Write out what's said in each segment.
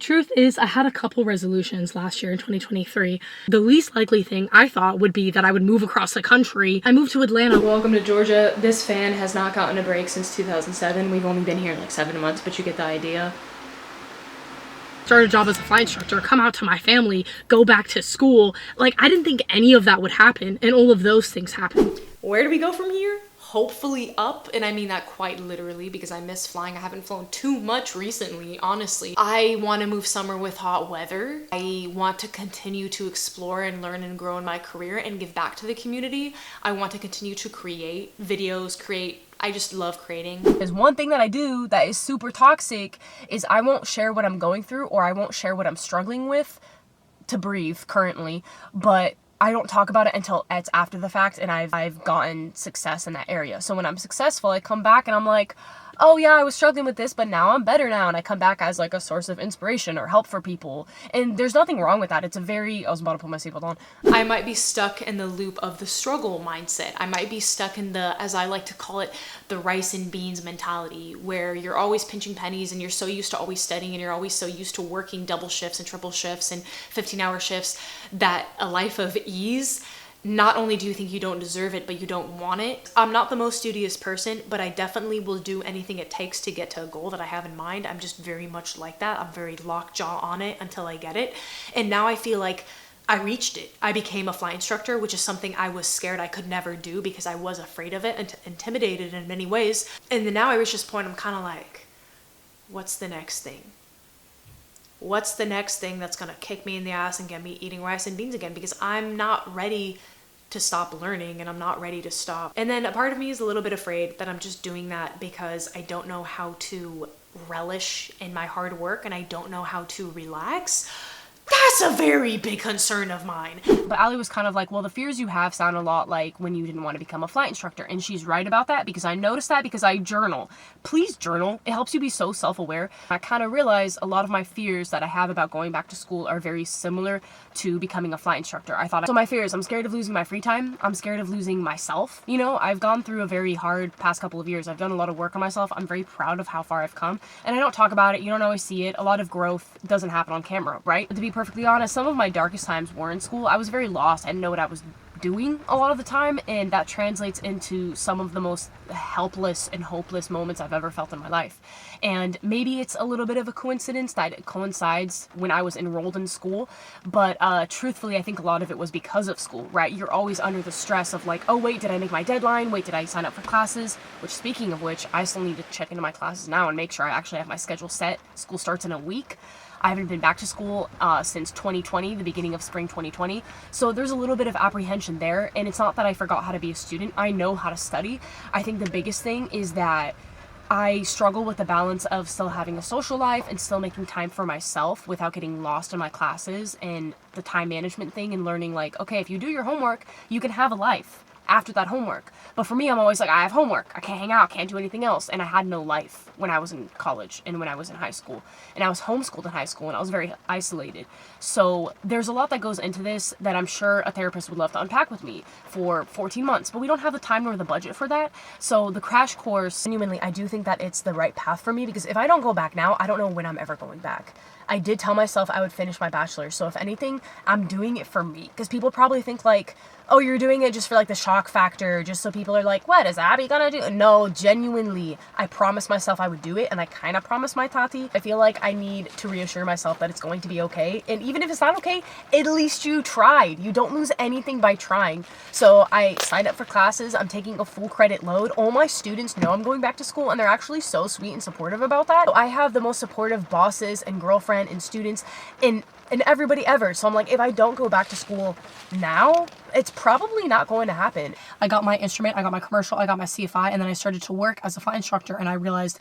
truth is, I had a couple resolutions last year in 2023. The least likely thing I thought would be that I would move across the country. I moved to Atlanta. Welcome to Georgia. This fan has not gotten a break since 2007. We've only been here like 7 months, but you get the idea. Start a job as a flight instructor, come out to my family, go back to school. Like, I didn't think any of that would happen, and all of those things happened. Where do we go from here? Hopefully up, and I mean that quite literally because I miss flying. I haven't flown too much recently, honestly. I want to move somewhere with hot weather. I want to continue to explore and learn and grow in my career and give back to the community. I want to continue to create videos, I just love creating. There's one thing that I do that is super toxic is I won't share what I'm going through, or I won't share what I'm struggling with to breathe currently, but I don't talk about it until it's after the fact and I've gotten success in that area. So when I'm successful, I come back and I'm like, oh yeah, I was struggling with this, but now I'm better now. And I come back as like a source of inspiration or help for people. And there's nothing wrong with that. It's a very, I was about to put my seatbelt on. I might be stuck in the loop of the struggle mindset. I might be stuck in the, as I like to call it, the rice and beans mentality, where you're always pinching pennies and you're so used to always studying and you're always so used to working double shifts and triple shifts and 15-hour shifts that a life of ease, not only do you think you don't deserve it, but you don't want it. I'm not the most studious person, but I definitely will do anything it takes to get to a goal that I have in mind. I'm just very much like that. I'm very lockjaw on it until I get it. And now I feel like I reached it. I became a flight instructor, which is something I was scared I could never do because I was afraid of it and intimidated in many ways. And then now I reached this point, I'm kind of like, what's the next thing? What's the next thing that's gonna kick me in the ass and get me eating rice and beans again? Because I'm not ready to stop learning and I'm not ready to stop. And then a part of me is a little bit afraid that I'm just doing that because I don't know how to relish in my hard work and I don't know how to relax. That's a very big concern of mine. But Ali was kind of like, well, the fears you have sound a lot like when you didn't want to become a flight instructor. And she's right about that because I noticed that because I journal. Please journal. It helps you be so self-aware. I kind of realized a lot of my fears that I have about going back to school are very similar to becoming a flight instructor. So my fears, I'm scared of losing my free time. I'm scared of losing myself. You know, I've gone through a very hard past couple of years. I've done a lot of work on myself. I'm very proud of how far I've come. And I don't talk about it. You don't always see it. A lot of growth doesn't happen on camera, right? But to be perfectly honest, some of my darkest times were in school. I was very lost. I didn't know what I was doing a lot of the time, and that translates into some of the most helpless and hopeless moments I've ever felt in my life. And maybe it's a little bit of a coincidence that it coincides when I was enrolled in school, but truthfully, I think a lot of it was because of school, right? You're always under the stress of like, oh wait, did I make my deadline? Wait, did I sign up for classes? Which, speaking of which, I still need to check into my classes now and make sure I actually have my schedule set. School starts in a week. I haven't been back to school since 2020, the beginning of spring 2020. So there's a little bit of apprehension there. And it's not that I forgot how to be a student. I know how to study. I think the biggest thing is that I struggle with the balance of still having a social life and still making time for myself without getting lost in my classes and the time management thing and learning like, okay, if you do your homework, you can have a life after that homework. But for me, I'm always like, I have homework. I can't hang out. Can't do anything else. And I had no life when I was in college and when I was in high school. And I was homeschooled in high school and I was very isolated. So there's a lot that goes into this that I'm sure a therapist would love to unpack with me for 14 months. But we don't have the time nor the budget for that. So the crash course, genuinely, I do think that it's the right path for me because if I don't go back now, I don't know when I'm ever going back. I did tell myself I would finish my bachelor's. So if anything, I'm doing it for me. Because people probably think like, oh, you're doing it just for like the shock factor, just so people are like, what is Abby gonna do? No, genuinely, I promised myself I would do it, and I kind of promised my Tati. I feel like I need to reassure myself that it's going to be okay, and even if it's not okay, at least you tried. You don't lose anything by trying. So I signed up for classes. I'm taking a full credit load. All my students know I'm going back to school, and they're actually so sweet and supportive about that. So I have the most supportive bosses and girlfriend and students and everybody ever. So I'm like, if I don't go back to school now, it's probably not going to happen. I got my instrument, I got my commercial, I got my CFI, and then I started to work as a flight instructor, and I realized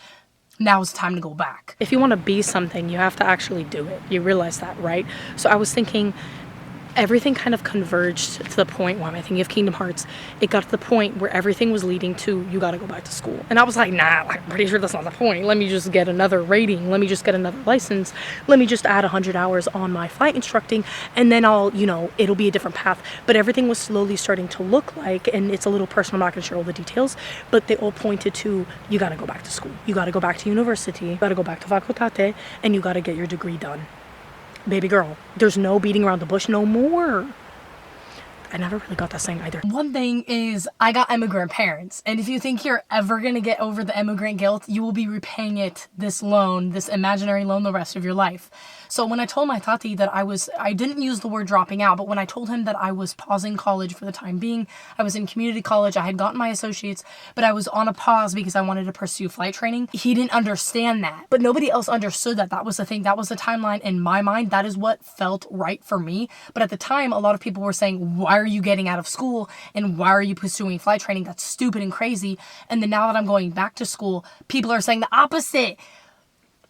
now is the time to go back. If you want to be something, you have to actually do it. You realize that, right? So I was thinking, everything kind of converged to the point, why am I thinking of Kingdom Hearts? It got to the point where everything was leading to, you gotta go back to school. And I was like, nah, I'm pretty sure that's not the point. Let me just get another rating. Let me just get another license. Let me just add 100 hours on my flight instructing, and then I'll, you know, it'll be a different path. But everything was slowly starting to look like, and it's a little personal, I'm not gonna share all the details, but they all pointed to, you gotta go back to school. You gotta go back to university. You gotta go back to facultate, and you gotta get your degree done. Baby girl, there's no beating around the bush no more. I never really got that saying either. One thing is, I got immigrant parents, and if you think you're ever gonna get over the immigrant guilt, you will be repaying it, this loan, this imaginary loan, the rest of your life. So when I told my tati that I didn't use the word dropping out, but when I told him that I was pausing college for the time being, I was in community college, I had gotten my associates, but I was on a pause because I wanted to pursue flight training, he didn't understand that. But nobody else understood that. That was the thing, that was the timeline in my mind, that is what felt right for me. But at the time, a lot of people were saying, why are you getting out of school and why are you pursuing flight training? That's stupid and crazy. And then now that I'm going back to school, people are saying the opposite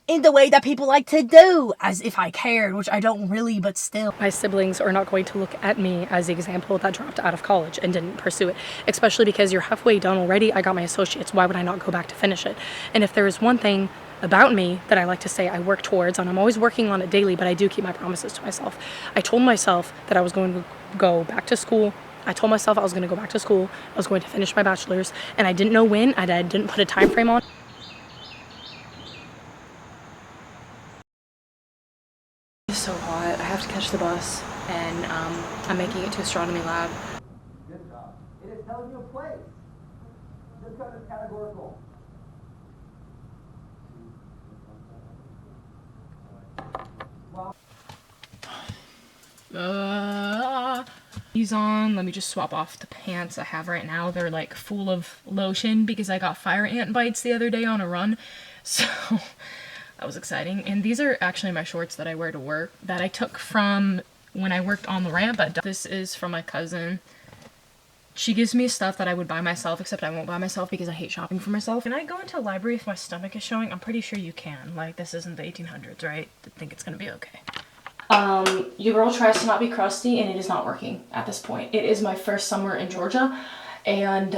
in the way that people like to do, as if I cared, which I don't really, but still. My siblings are not going to look at me as the example that dropped out of college and didn't pursue it, especially because you're halfway done already. I got my associates. Why would I not go back to finish it? And if there is one thing about me that I like to say I work towards, and I'm always working on it daily, but I do keep my promises to myself. I told myself that I was going to go back to school. I told myself I was going to go back to school. I was going to finish my bachelor's, and I didn't know when. I didn't put a time frame on. It's so hot. I have to catch the bus, and I'm making it to Astronomy Lab. Good job. It is telling you a place. This kind of categorical. These on. Let me just swap off the pants I have right now. They're like full of lotion because I got fire ant bites the other day on a run. So that was exciting. And these are actually my shorts that I wear to work that I took from when I worked on the ramp. This is from my cousin. She gives me stuff that I would buy myself, except I won't buy myself because I hate shopping for myself. Can I go into a library if my stomach is showing? I'm pretty sure you can. Like, this isn't the 1800s, right? I think it's gonna be okay. Your girl tries to not be crusty, and it is not working at this point. It is my first summer in Georgia, and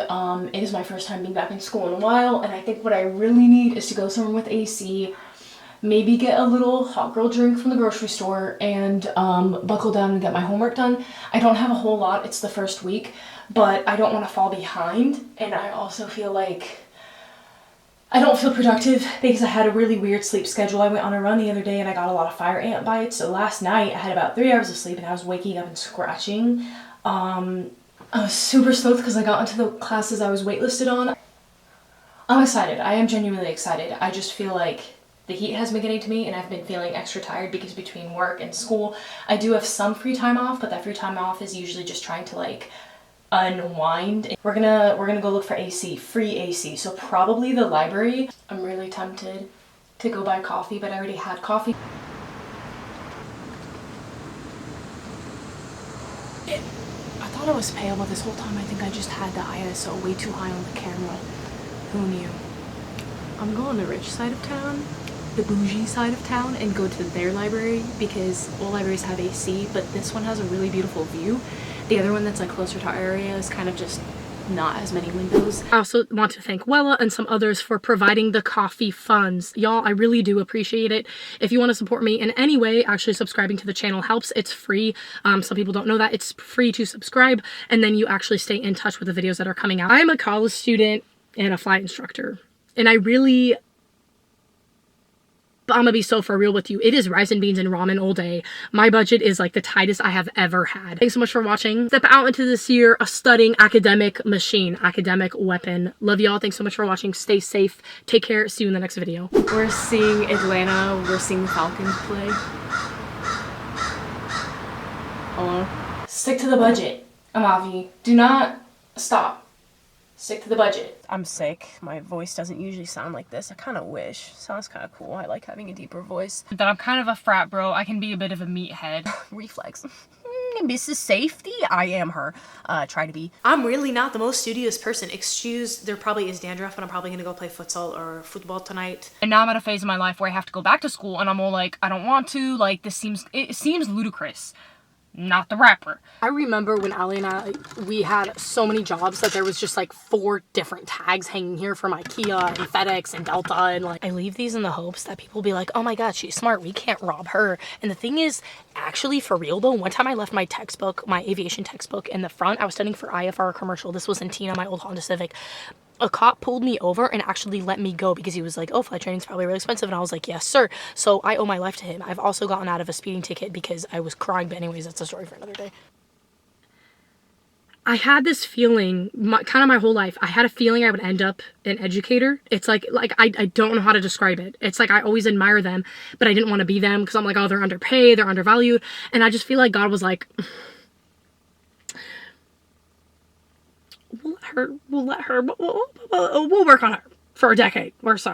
it is my first time being back in school in a while, and I think what I really need is to go somewhere with AC, maybe get a little hot girl drink from the grocery store, and buckle down and get my homework done. I don't have a whole lot, it's the first week, but I don't want to fall behind, and I also feel like I don't feel productive because I had a really weird sleep schedule. I went on a run the other day and I got a lot of fire ant bites. So last night I had about 3 hours of sleep and I was waking up and scratching. I was super stoked because I got into the classes I was waitlisted on. I'm excited. I am genuinely excited. I just feel like the heat has been getting to me and I've been feeling extra tired because between work and school, I do have some free time off, but that free time off is usually just trying to like unwind. We're gonna go look for AC, free AC, so probably the library. I'm really tempted to go buy coffee, but I already had coffee. I thought I was pale, but this whole time I think I just had the ISO way too high on the camera. Who knew? I'm going to the rich side of town, the bougie side of town, and go to their library because all libraries have AC, but this one has a really beautiful view. The other one that's like closer to our area is kind of just not as many windows. I also want to thank Wella and some others for providing the coffee funds. Y'all, I really do appreciate it. If you want to support me in any way, actually subscribing to the channel helps. It's free. Some people don't know that. It's free to subscribe, and then you actually stay in touch with the videos that are coming out. I'm a college student and a flight instructor, and I'm gonna be so for real with you. It is rice and beans and ramen all day. My budget is like the tightest I have ever had. Thanks so much for watching. Step out into this year a studying academic machine, academic weapon. Love y'all. Thanks so much for watching. Stay safe. Take care. See you in the next video. We're seeing Atlanta. We're seeing the Falcons play. Hello. Stick to the budget, Amavi. Do not stop. Stick to the budget. I'm sick. My voice doesn't usually sound like this. I kind of wish. Sounds kind of cool. I like having a deeper voice. That I'm kind of a frat bro. I can be a bit of a meathead. Reflex. Mrs. Safety? I am her. Try to be. I'm really not the most studious person. Excuse, there probably is dandruff, and I'm probably gonna go play futsal or football tonight. And now I'm at a phase in my life where I have to go back to school, and I'm all like, I don't want to. Like, it seems ludicrous. not the rapper. I remember when Ali and I, we had so many jobs that there was just like 4 different tags hanging here from IKEA and FedEx and Delta. And like, I leave these in the hopes that people be like, oh my God, she's smart. We can't rob her. And the thing is, actually, for real though, one time I left my textbook, my aviation textbook in the front. I was studying for IFR commercial. This was in Tina, my old Honda Civic. A cop pulled me over and actually let me go because he was like, oh, flight training's probably really expensive. And I was like, yes, sir. So I owe my life to him. I've also gotten out of a speeding ticket because I was crying. But anyways, that's a story for another day. I had this feeling, kind of my whole life, I had a feeling I would end up an educator. It's like I don't know how to describe it. It's like I always admire them, but I didn't want to be them because I'm like, oh, they're underpaid, they're undervalued. And I just feel like God was like, we'll work on her for a decade or so.